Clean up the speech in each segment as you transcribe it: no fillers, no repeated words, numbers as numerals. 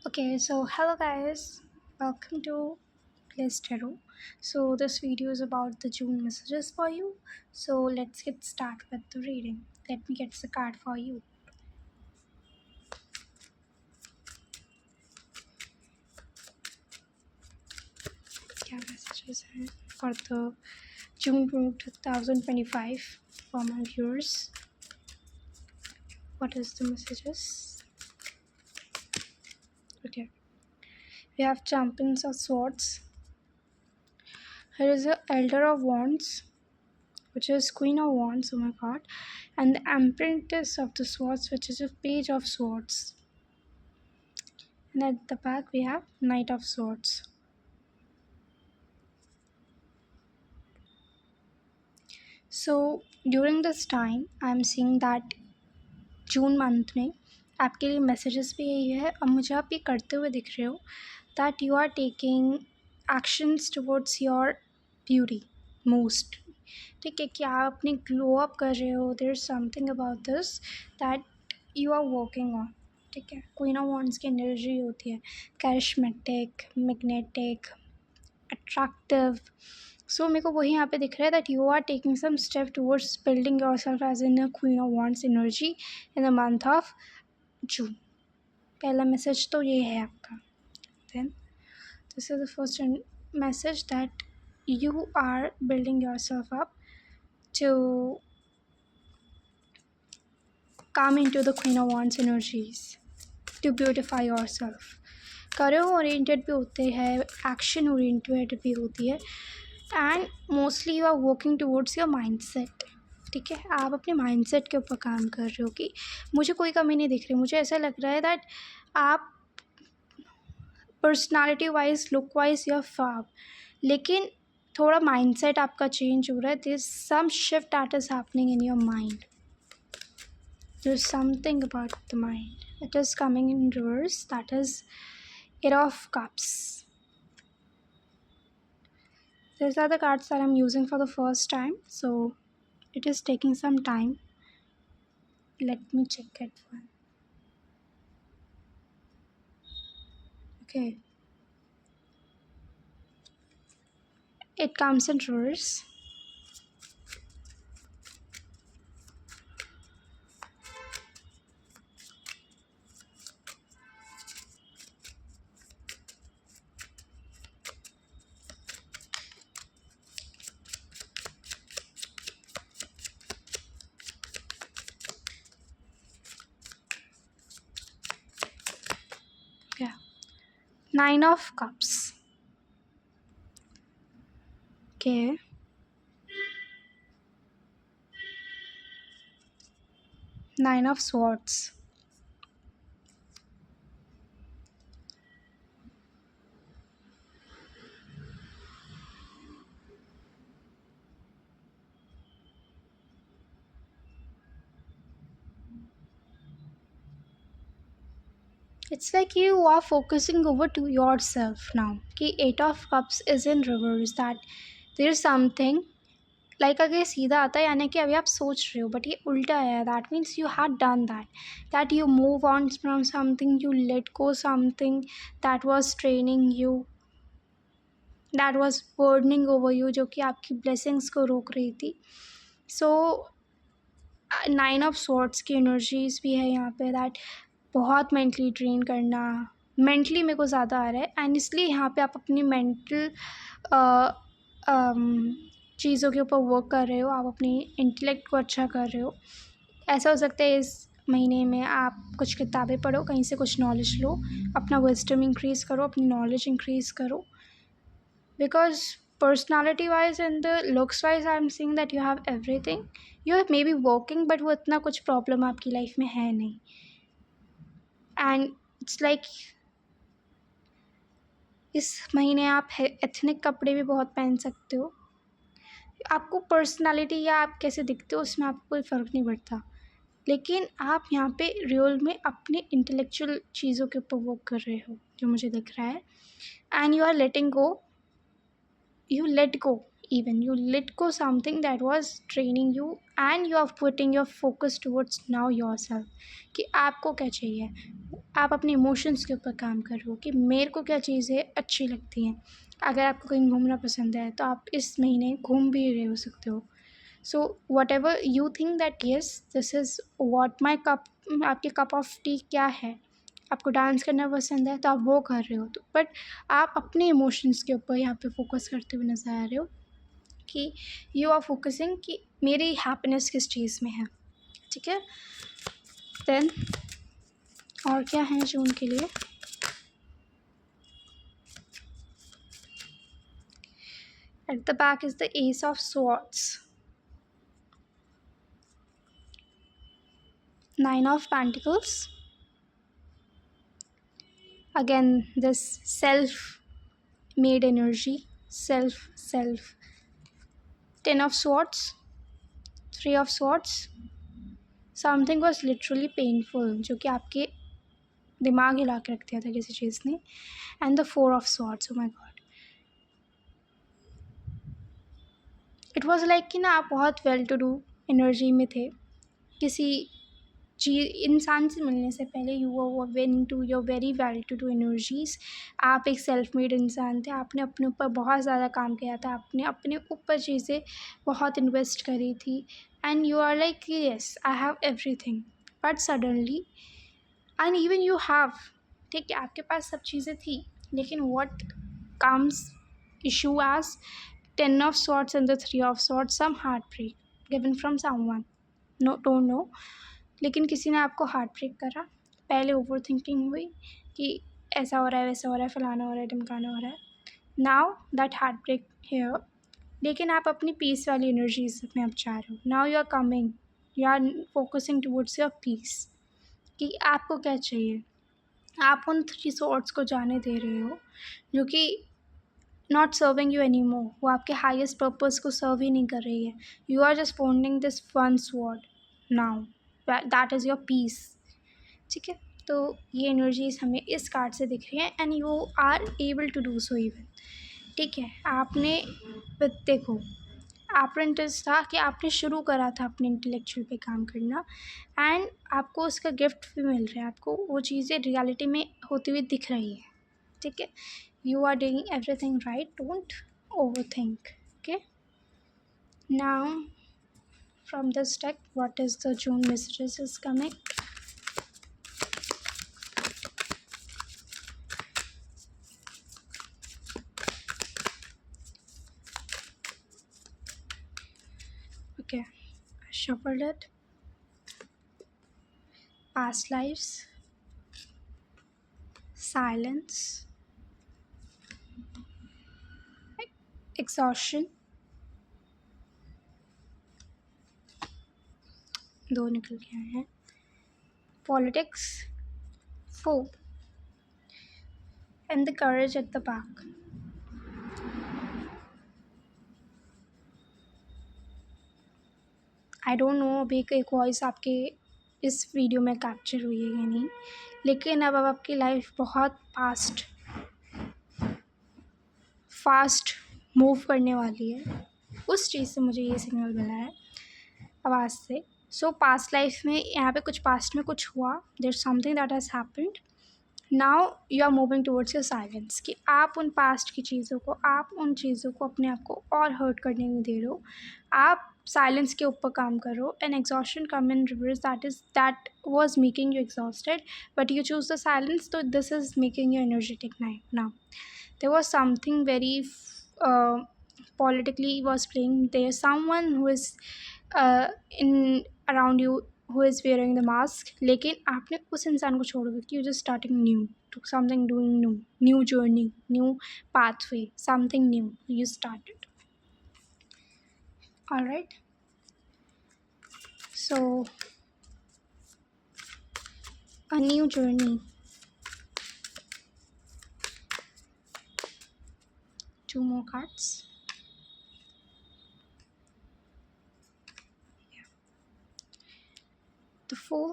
Okay, so hello guys, welcome to Bliss Tarot. So this video is about the June messages for you. So let's get started with the reading. Let me get the card for you. क्या messages हैं for the June 2025 for my viewers? What is the messages? Okay, we have Champions of Swords. Here is the Elder of Wands, which is Queen of Wands, oh my god, and the Empress of the Swords, which is a Page of Swords. And at the back we have Knight of Swords. So during this time I am seeing that June month में आपके लिए messages भी यही है और मुझे आप ये करते हुए दिख रहे हो that you are taking actions towards your beauty most. ठीक है, कि आप अपने ग्लो अप कर रहे हो. There is something about this that you are working on. ठीक है, क्वीन ऑफ वॉन्ड्स की एनर्जी होती है कैरिस्मेटिक, मैग्नेटिक, अट्रैक्टिव. सो मेरे को वही यहाँ पे दिख रहा है that you are taking some step towards building yourself as in a queen of wands energy in the month of June. पहला मैसेज तो ये है आपका. Then this is the first message that you are building yourself up to come into the Queen of Wands energies, to beautify yourself. Career oriented भी होते हैं, action oriented भी होती है, and mostly you are working towards your mindset. ठीक है, आप अपने माइंडसेट के ऊपर काम कर रहे हो कि मुझे कोई कमी नहीं दिख रही. मुझे ऐसा लग रहा है दैट आप personality wise, look wise you are fab, लेकिन थोड़ा माइंडसेट आपका चेंज हो रहा है. There is some shift that is happening in your mind. There is something about the mind. It is coming in reverse. That is Eight of Cups. These are the cards that I'm using for the first time, so it is taking some time. Let me check it one. Okay. It comes in reverse. Yeah. Nine of Cups. Okay. Nine of Swords. It's like you are focusing over to yourself now. कि Eight of Cups is in reverse. That there is something like अगर सीधा आता है यानी कि अभी आप सोच रहे हो, बट ये उल्टा है. That means you had done that you move on from something, you let go something that was training you, that was burdening over you, जो कि आपकी ब्लेसिंग्स को रोक रही थी. सो नाइन ऑफ स्वॉर्ड्स की एनर्जीज भी है यहाँ पे. दैट बहुत मेंटली ड्रेन करना, मेंटली मेरे को ज़्यादा आ रहा है, एंड इसलिए यहाँ पे आप अपनी मेंटल चीज़ों के ऊपर वर्क कर रहे हो. आप अपनी इंटेलेक्ट को अच्छा कर रहे हो. ऐसा हो सकता है इस महीने में आप कुछ किताबें पढ़ो, कहीं से कुछ नॉलेज लो, अपना विजडम इंक्रीज़ करो, अपनी नॉलेज इंक्रीज़ करो. Because personality wise and the looks wise I am seeing that you have everything. You are may be working, but वो इतना कुछ प्रॉब्लम आपकी लाइफ में है नहीं. एंड इट्स लाइक इस महीने आप एथनिक कपड़े भी बहुत पहन सकते हो. आपको पर्सनालिटी या आप कैसे दिखते हो उसमें आपको कोई फ़र्क नहीं पड़ता, लेकिन आप यहाँ पे रियल में अपने इंटेलेक्चुअल चीज़ों के ऊपर वर्क कर रहे हो, जो मुझे दिख रहा है. And you are letting go, you let go even. You let go something that was draining you and you are putting your focus towards now yourself कि आपको क्या चाहिए. आप अपने इमोशंस के ऊपर काम कर रहे हो कि मेरे को क्या चीज़ें अच्छी लगती हैं. अगर आपको कहीं घूमना पसंद है तो आप इस महीने घूम भी रहे हो सकते हो. So what ever you think that yes this is what my cup, आपके कप ऑफ टी क्या है. आपको डांस करना पसंद है तो आप वो कर रहे हो. तो बट आप अपने इमोशंस के ऊपर यहाँ पे फोकस करते हुए नज़र आ रहे हो कि यू आर फोकसिंग कि मेरी हैप्पीनेस किस चीज़ में है. ठीक है. देन और क्या है जून के लिए. At the back is the S of swords, 9 of Pentacles. Again, this self-made energy, self. 10 of Swords, 3 of Swords. Something was literally painful, जो कि आपके दिमाग हिला के रख दिया था किसी चीज़ ने. And the 4 of Swords, oh my God. It was like कि ना आप बहुत वेल टू डू एनर्जी में थे. किसी इंसान से मिलने से पहले you were when to your very well to do energies. आप एक सेल्फ मेड इंसान थे. आपने अपने ऊपर बहुत ज़्यादा काम किया था. आपने अपने ऊपर चीज़ें बहुत इन्वेस्ट करी थी. And you are like yes I have everything. But suddenly and even you have, ठीक है, आपके पास सब चीज़ें थी, लेकिन what comes issue as 10 of Swords and the 3 of Swords, some heartbreak given from someone. No, don't know. लेकिन किसी ने आपको हार्ट ब्रेक करा. पहले ओवर थिंकिंग हुई कि ऐसा हो रहा है, वैसा हो रहा है, फलाना हो रहा है, ढमकाना हो रहा है. Now that heart break here. लेकिन आप अपनी पीस वाली एनर्जीज में अब जा रहे हो. Now you are coming, you are focusing towards your peace कि आपको क्या चाहिए. आप उन 3 सॉर्ड्स को जाने दे रहे हो जो कि not serving you any more. वो आपके हाइस्ट पर्पज़ को सर्व ही नहीं कर रही है. You are just pondering this one sword now. That is your peace. ठीक है. तो ये एनर्जीज हमें इस कार्ड से दिख रही है and you are able to do so even. ठीक है. आपने देखो, आपका इंटरेस्ट था कि आपने शुरू करा था अपने इंटेलेक्चुअल पे काम करना एंड आपको उसका गिफ्ट भी मिल रहा है. आपको वो चीज़ें रियलिटी में होती हुई दिख रही है. ठीक है. You are doing everything right. Don't overthink. Okay. Now from this deck, what is the June messages is coming. Okay, I shuffled it. Past lives, silence, exhaustion, दो निकल के आए हैं. Politics, 4, and the courage at the back. I don't know अभी एक voice आपके इस video में कैप्चर हुई है या नहीं, लेकिन अब आपकी लाइफ बहुत फास्ट मूव करने वाली है. उस चीज़ से मुझे ये सिग्नल मिला है आवाज़ से. सो पास्ट लाइफ में यहाँ पे कुछ पास्ट में कुछ हुआ. There something that has happened. Now you are moving towards your silence कि आप उन पास्ट की चीज़ों को, आप उन चीज़ों को अपने आप को और हर्ट करने नहीं दे रहे हो. आप साइलेंस के ऊपर काम करो. An exhaustion come in reverse, that was making you exhausted, but you choose the silence. तो this is making you energetic now. There was something very politically was playing. There's someone who is in around you who is wearing the mask. लेकिन आपने उस इंसान को छोड़ कर you just starting new to something, doing new journey, new pathway, something new you started. All right. So a new journey. 2 more cards. The 4,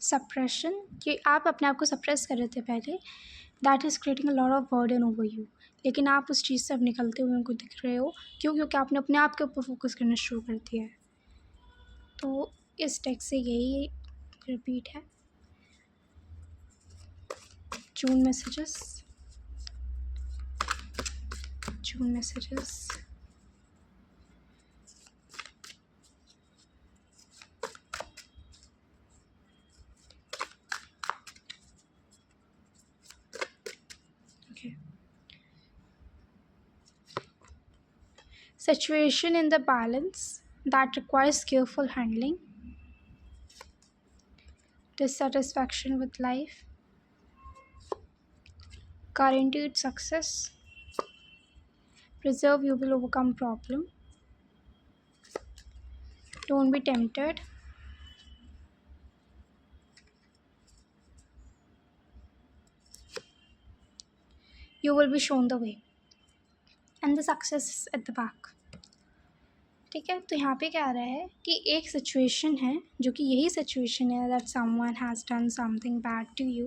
suppression कि आप अपने आप को सप्रेस कर रहे थे पहले. That is creating a lot of burden over you. लेकिन आप उस चीज़ से अब निकलते हुए उनको दिख रहे हो। क्यों? क्योंकि आपने अपने आप के ऊपर फोकस करना शुरू कर दिया है। तो इस टेक्स्ट से यही रिपीट है। June messages, June messages. Okay. Situation in the balance that requires careful handling, dissatisfaction with life, guaranteed success, preserve, you will overcome problem, don't be tempted, you will be shown the way, and the success is at the back. ठीक है, तो यहाँ पे क्या आ रहा है कि एक सिचुएशन है जो कि यही सिचुएशन है that someone has done something bad to you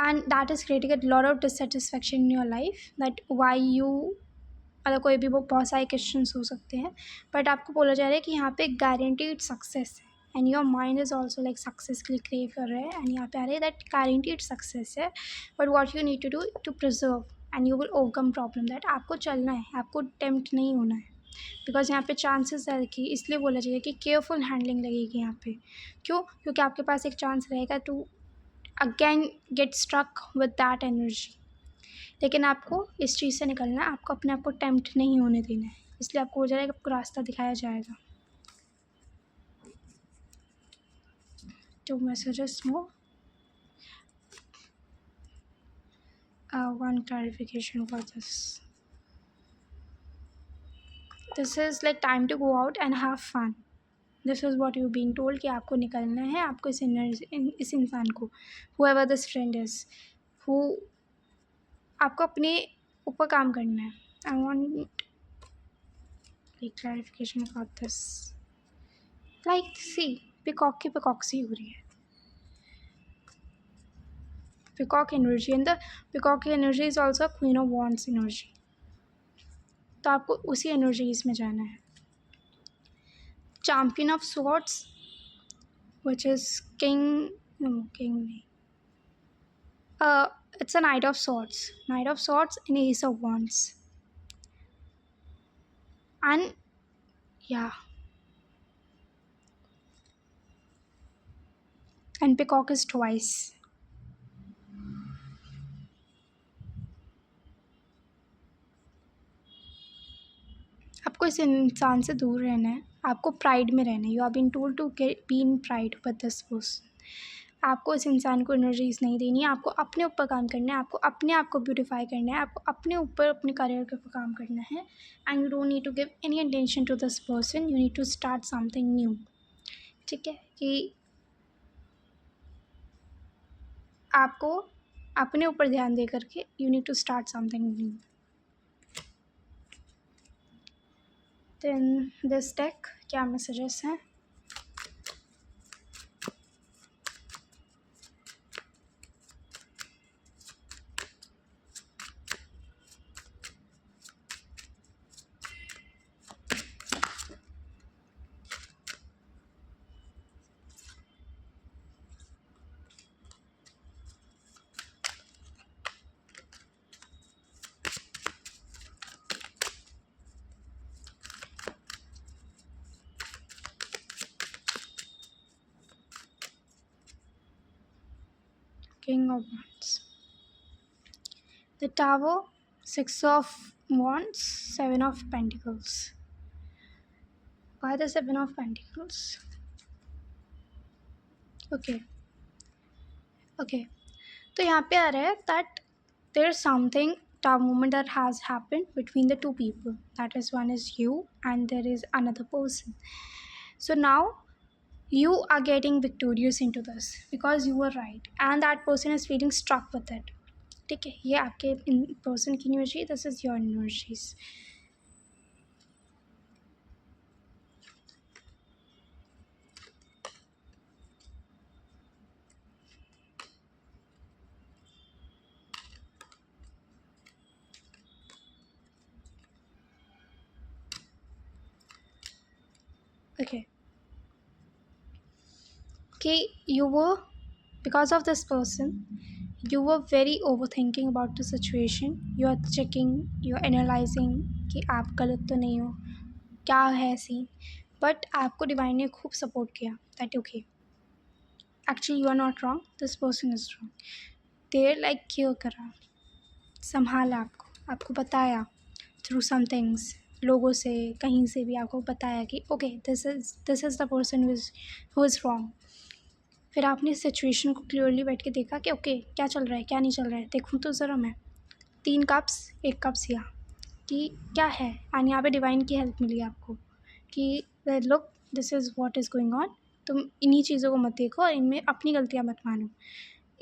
and that is creating a lot of dissatisfaction in your life, that why you, मतलब कोई भी वो बहुत सारे क्वेश्चंस हो सकते हैं, बट आपको बोला जा रहा है कि यहाँ पे गारंटीड सक्सेस है and your mind is also like success के लिए क्रेव कर रहा है, एंड यहाँ पे आ रहा है दैट गारंटीड सक्सेस है, but what you need to do to preserve and you will overcome problem, that आपको चलना है, आपको टेम्प्ट नहीं होना है, बिकॉज यहाँ पे चांसेस है कि इसलिए बोला जाएगा कि केयरफुल हैंडलिंग लगेगी यहाँ पे। क्यों? क्योंकि आपके पास एक चांस रहेगा to again get struck with that energy, लेकिन आपको इस चीज़ से निकलना है, आपको अपने आप को टेम्प्ट नहीं होने देना है, इसलिए आपको हो जाएगा, आपको रास्ता दिखाया जाएगा। तो मैसेजेस में one clarification for this. This is like time to go out and have fun. This is what you're being told कि आपको निकलना है, आपको इस इंसान को, whoever this friend is, who आपको अपने ऊपर काम करना है. I want like clarification about this. Like see, peacock की peacoxy हो रही है. Peacock energy, and the peacock energy is also Queen of Wands energy. तो आपको उसी एनर्जीज में जाना है. Champion of Swords, which is king नहीं. It's a Knight of Swords. Knight of Swords and Ace of Wands. And yeah. And Peacock is twice. आपको इस इंसान से दूर रहना है, आपको प्राइड में रहना है. You are been told to be in pride with this person. आपको इस इंसान को एनर्जीज नहीं देनी है, आपको अपने ऊपर काम करना है, आपको अपने आप को ब्यूटीफाई करना है, आपको अपने ऊपर अपने करियर के ऊपर काम करना है, and you don't need to give any attention to this person, you need to start something new. ठीक है, कि आपको अपने ऊपर ध्यान दे करके you need to start something new. Then this deck क्या मैसेजेस हैं? King of Wands, the Tower, Six of Wands, Seven of Pentacles. Why the Seven of Pentacles? Okay. तो यहाँ पे आ रहा है that there is something tower moment that has happened between the two people. That is, one is you and there is another person. So now you are getting victorious into this because you were right and that person is feeling struck with it. ठीक है, ये आपके person की energy, this is your energies. Okay. Okay, you were, because of this person, you were very overthinking about the situation. You are checking, you are analyzing कि आप गलत तो नहीं हो, क्या है सीन. बट आपको डिवाइन ने खूब सपोर्ट किया that okay, actually you are not wrong, this person is wrong. There like care करा, संभाला आपको, आपको बताया थ्रू सम थिंग्स, लोगों से कहीं से भी आपको बताया कि okay this is the person who is wrong. फिर आपने सिचुएशन को क्लियरली बैठ के देखा कि ओके क्या चल रहा है क्या नहीं चल रहा है, देखूँ तो ज़रा मैं. 3 कप्स 1 कप्स या कि क्या है, एंड यहाँ पे डिवाइन की हेल्प मिली आपको कि look this is what is going on. तुम इन्हीं चीज़ों को मत देखो और इनमें अपनी गलतियाँ मत मानो.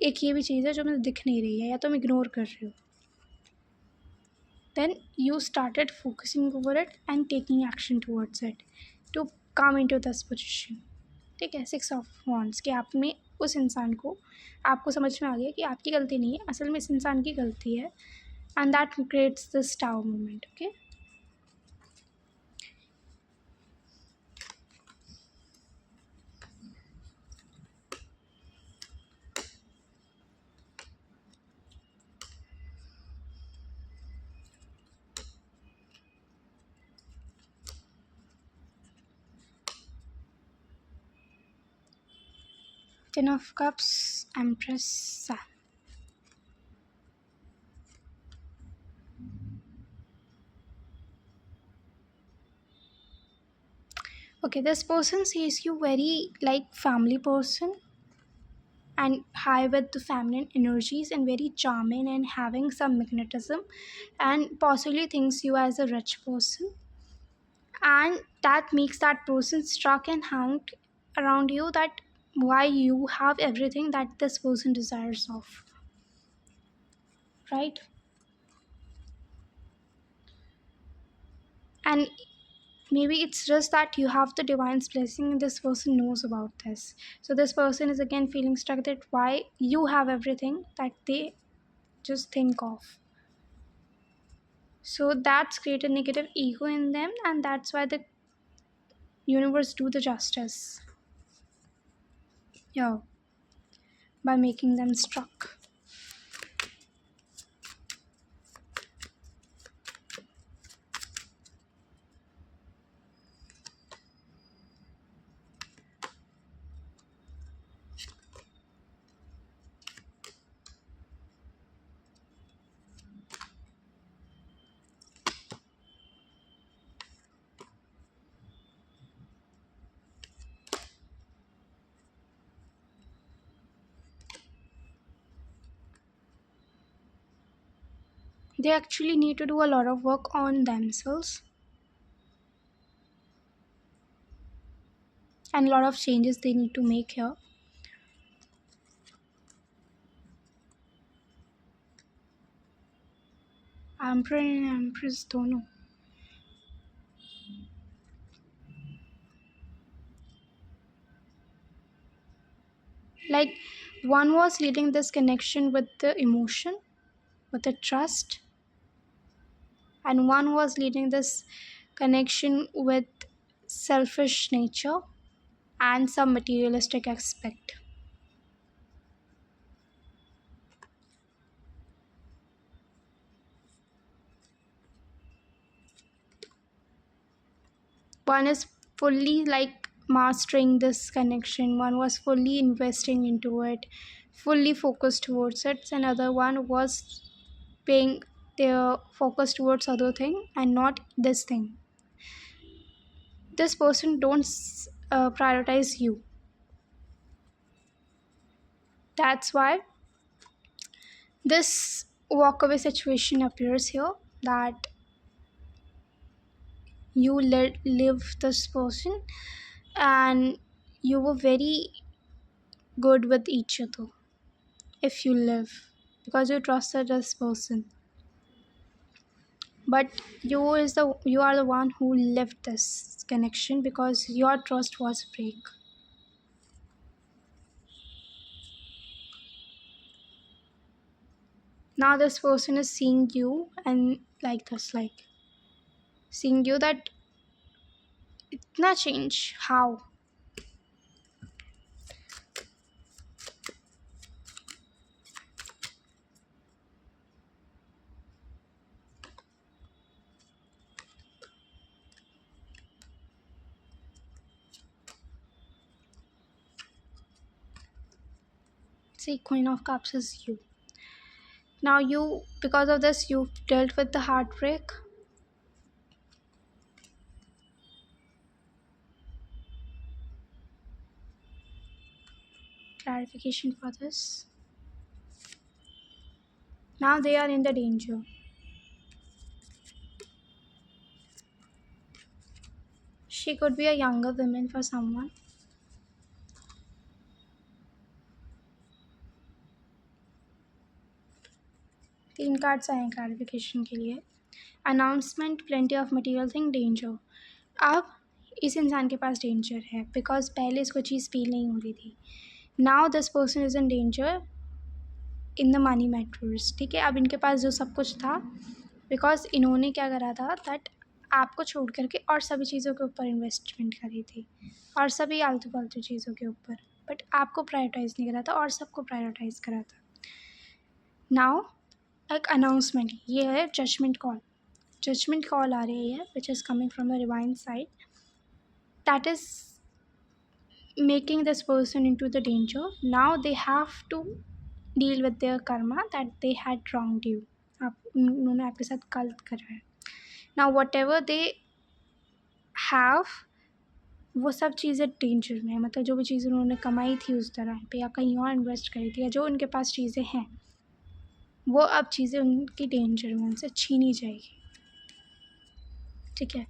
एक ये भी चीज़ है जो मुझे दिख नहीं रही है या तुम इग्नोर कर रहे हो. Then you started focusing over it and taking action towards it to come into this position. ठीक है, 6 ऑफ वॉन्ड्स कि आप में उस इंसान को, आपको समझ में आ गया कि आपकी गलती नहीं है, असल में इस इंसान की गलती है. And that creates this tower moment. Okay, 10 of cups, empress. Okay, this person sees you very like family person and high with the feminine energies and very charming and having some magnetism, and possibly thinks you as a rich person, and that makes that person struck and hung around you, that why you have everything that this person desires of, right? And maybe it's just that you have the divine's blessing and this person knows about this, so this person is again feeling stuck that why you have everything that they just think of. So that's created negative ego in them, and that's why the universe do the justice, yeah, by making them struck. They actually need to do a lot of work on themselves and a lot of changes they need to make here. Emperor and Empress दोनों. Like one was leading this connection with the emotion, with the trust, and one was leading this connection with selfish nature and some materialistic aspect. One is fully like mastering this connection, one was fully investing into it, fully focused towards it, and another one was paying their focus towards other thing and not this thing. This person don't prioritize you. That's why this walkaway situation appears here, that you live this person and you were very good with each other if you live, because you trusted this person. But you are the one who left this connection because your trust was break. Now this person is seeing you and like this, like seeing you that इतना change, how? See, Queen of Cups is you. Now you, because of this, you've dealt with the heartbreak. Clarification for this. Now they are in the danger. She could be a younger woman for someone. 3 cards आए हैं clarification के लिए। Announcement, plenty of material thing, danger. अब इस इंसान के पास danger है because पहले इसको चीज़ फील नहीं हो रही थी। Now this person is in danger in the money matters. ठीक है, अब इनके पास जो सब कुछ था, बिकॉज इन्होंने क्या करा था दैट आपको छोड़ करके और सभी चीज़ों के ऊपर इन्वेस्टमेंट करी थी, और सभी आलतू फालतू चीज़ों के ऊपर, बट आपको प्रायोरिटाइज़ नहीं करा था और सबको प्रायोरिटाइज़ करा था। नाउ एक अनाउंसमेंट, ये है जजमेंट कॉल। जजमेंट कॉल आ रही है which is coming from the divine side, that is making this person into the danger. Now they have to deal with their karma that they had wronged you. आप उन्होंने आपके साथ गलत करा है। Now whatever they have, वो सब चीज़ें डेंजर में है। मतलब जो भी चीज़ें उन्होंने कमाई थी उस तरह पे या कहीं और इन्वेस्ट करी थी, या जो उनके पास चीज़ें हैं, वो अब चीज़ें उनकी डेंजर में, उनसे छीनी जाएगी। ठीक है,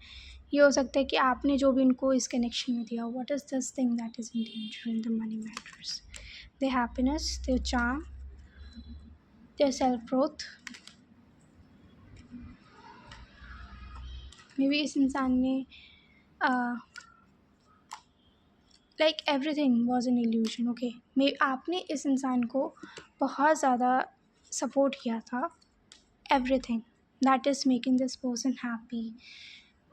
ये हो सकता है कि आपने जो भी उनको इस कनेक्शन में दिया, what is this thing that is in danger in the money matters? their happiness, their charm, their self growth. May be इस इंसान ने like everything was an illusion. Okay, may आपने इस इंसान को बहुत ज़्यादा सपोर्ट किया था। Everything that is making this person happy.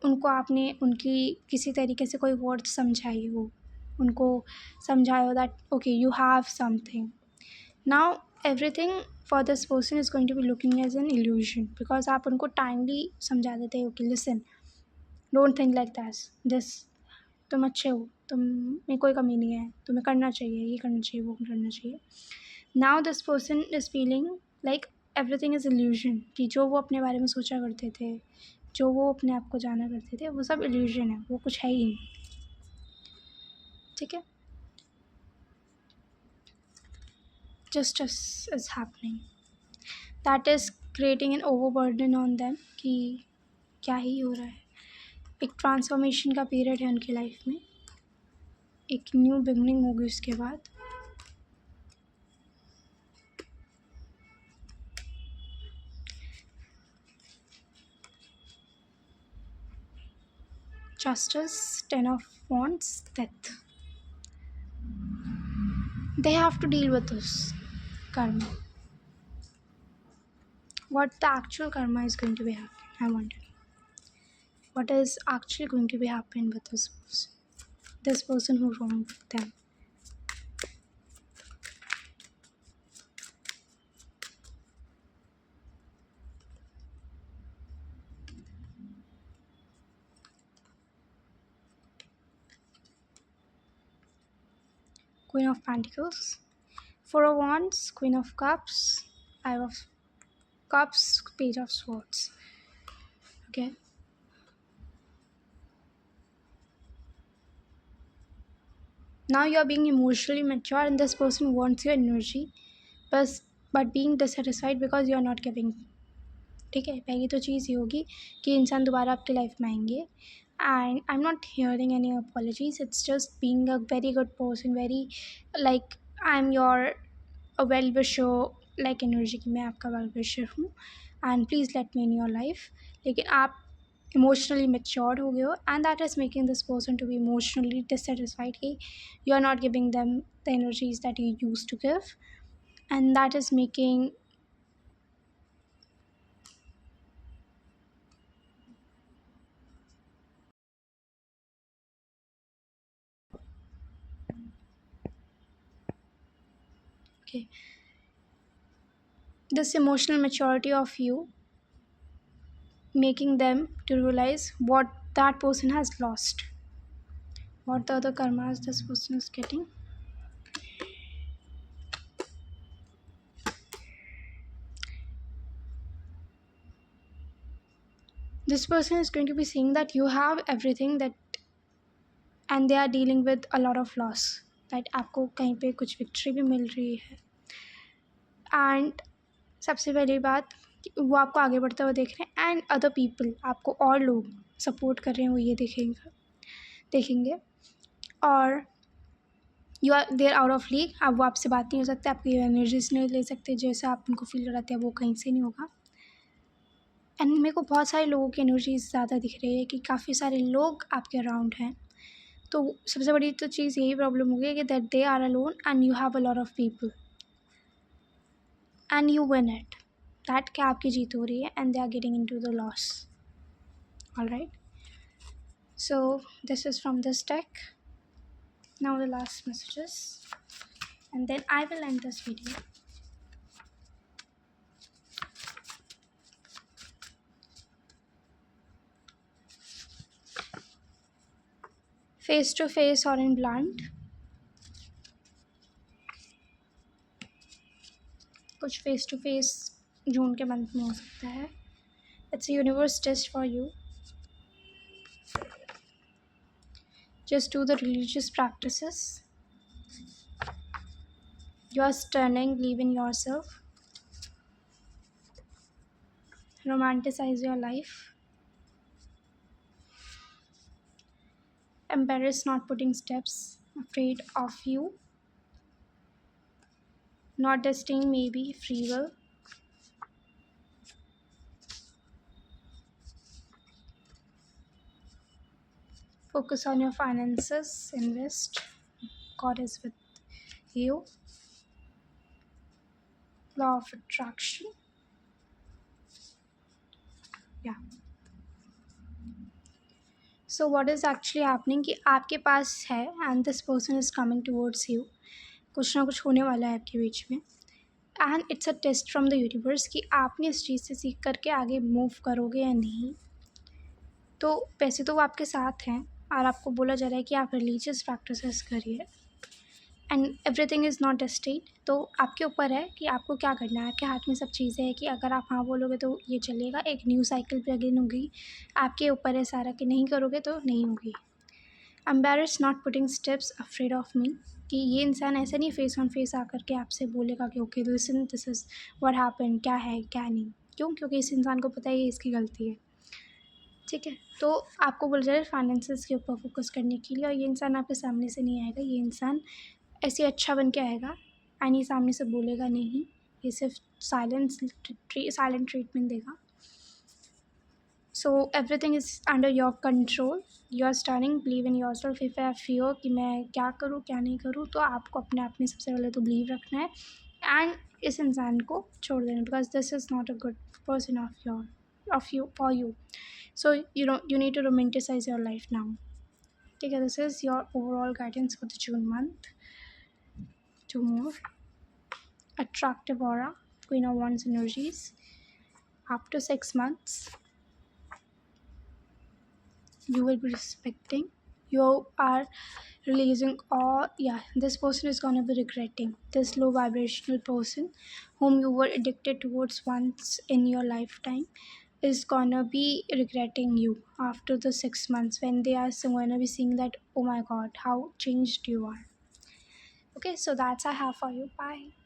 उनको आपने उनकी किसी तरीके से कोई वर्ड समझाई हो, उनको समझाया हो that okay you have something. Now everything for this person is going to be looking as an illusion, because आप उनको टाइमली समझा देते हो कि listen, don't think like this, तुम अच्छे हो, तुम में कोई कमी नहीं है, तुम्हें करना चाहिए, ये करना चाहिए, वो करना चाहिए। Now this person is feeling like everything is illusion, कि जो वो अपने बारे में सोचा करते थे, जो वो अपने आप को जाना करते थे, वो सब इल्यूजन है, वो कुछ है ही नहीं। ठीक है, justice is happening, that is creating an overburden on them कि क्या ही हो रहा है। एक ट्रांसफॉर्मेशन का पीरियड है उनकी लाइफ में, एक न्यू बिगनिंग होगी उसके बाद। Justice, 10 of Wands, death. They have to deal with this karma. What the actual karma is going to be happening, I wonder. What is actually going to be happening with this person who wronged them? Queen of Pentacles, Four of Wands, Queen of Cups, Five of Cups, Page of Swords. Okay. Now you are being emotionally mature and this person wants your energy, but being dissatisfied because you are not giving. ठीक है, पहली तो चीज़ ये होगी कि इंसान दोबारा आपकी लाइफ में आएंगे, and I am not hearing any apologies, it's just being a very good person, very like I am your a well wisher, like energy की मैं आपका वेल विशर हूँ, and please let me in your life. लेकिन आप emotionally matured हो गए हो, and that is making this person to be emotionally dissatisfied कि you are not giving them the energies that you use to give, and that is making this emotional maturity of you, making them to realize what that person has lost, what the other karmas this person is getting. This person is going to be seeing that you have everything that, and they are dealing with a lot of loss, that आपको कहीं पे कुछ victory भी मिल रही है. And सबसे पहली बात कि वो आपको आगे बढ़ते हुए देख रहे हैं, एंड अदर पीपल, आपको और लोग सपोर्ट कर रहे हैं, वो ये देखेंगे. और you are there out of league. अब वो आपसे बात नहीं हो सकते, आपकी एनर्जीज नहीं ले सकते, जैसा आप उनको फील कराते हैं वो कहीं से नहीं होगा. एंड मेरे को बहुत सारे लोगों की एनर्जीज ज़्यादा दिख रही है कि काफ़ी सारे लोग आपके अराउंड हैं. तो सबसे बड़ी तो चीज़ यही प्रॉब्लम हो गई कि that they are alone and you have a lot of people and you win it. That क्या आपकी जीत हो रही है, and they are getting in to the loss. Alright, so this is from this deck. Now the last messages, and then I will end this video. Face to face or in blunt. कुछ face to face जून के month में हो सकता है. It's a universe test for you. Just do the religious practices. You are stunning, believe in yourself. Romanticize your life. Embarrass not putting steps, afraid of you. Not destiny, maybe free will. Focus on your finances, invest. God is with you. Law of attraction. Yeah. So what is actually happening कि आपके पास है and this person is coming towards you. कुछ ना कुछ होने वाला है आपके बीच में. And it's a test from the universe कि आपने इस चीज़ से सीख करके आगे मूव करोगे या नहीं. तो वैसे तो वो आपके साथ हैं और आपको बोला जा रहा है कि आप रिलीजियस प्रैक्टिसेस करिए, and everything is not destined. तो आपके ऊपर है कि आपको क्या करना है. आपके हाथ में सब चीज़ें हैं कि अगर आप हाँ बोलोगे तो ये चलेगा, एक न्यू साइकिल पे अगेन होगी. आपके ऊपर है सारा कि नहीं करोगे तो नहीं होगी. Embarrass not putting steps, afraid of me. कि ये इंसान ऐसा नहीं फेस ऑन फेस आकर के आपसे बोलेगा कि okay listen this is what happen, क्या है क्या नहीं. क्यों? क्योंकि इस इंसान को पता है ये इसकी गलती है. ठीक है, तो आपको बोल रहा है फाइनेंसेस के ऊपर फोकस करने के लिए, और ये इंसान आपके सामने से नहीं आएगा. ये इंसान ऐसे अच्छा बन के आएगा एंड ये सामने से बोलेगा नहीं. ये सिर्फ साइलेंट ट्रीटमेंट देगा. So everything is under your control. You are starting believe in yourself. If I feel कि मैं क्या करूँ क्या नहीं करूँ, तो आपको अपने आप में सबसे पहले तो बिलीव रखना है एंड इस इंसान को छोड़ देना, because this is not a good person of you for you. So you need to romanticize your life now. ठीक है, this is your overall guidance for the June month. Two more. Attractive aura, Queen of Wands energies. After 6 months, you will be respecting. You are releasing all. Yeah, this person is gonna be regretting. This low vibrational person whom you were addicted towards once in your lifetime is gonna be regretting you after the 6 months, when they are gonna be seeing that, oh my god, how changed you are. Okay, so that's I have for you. Bye.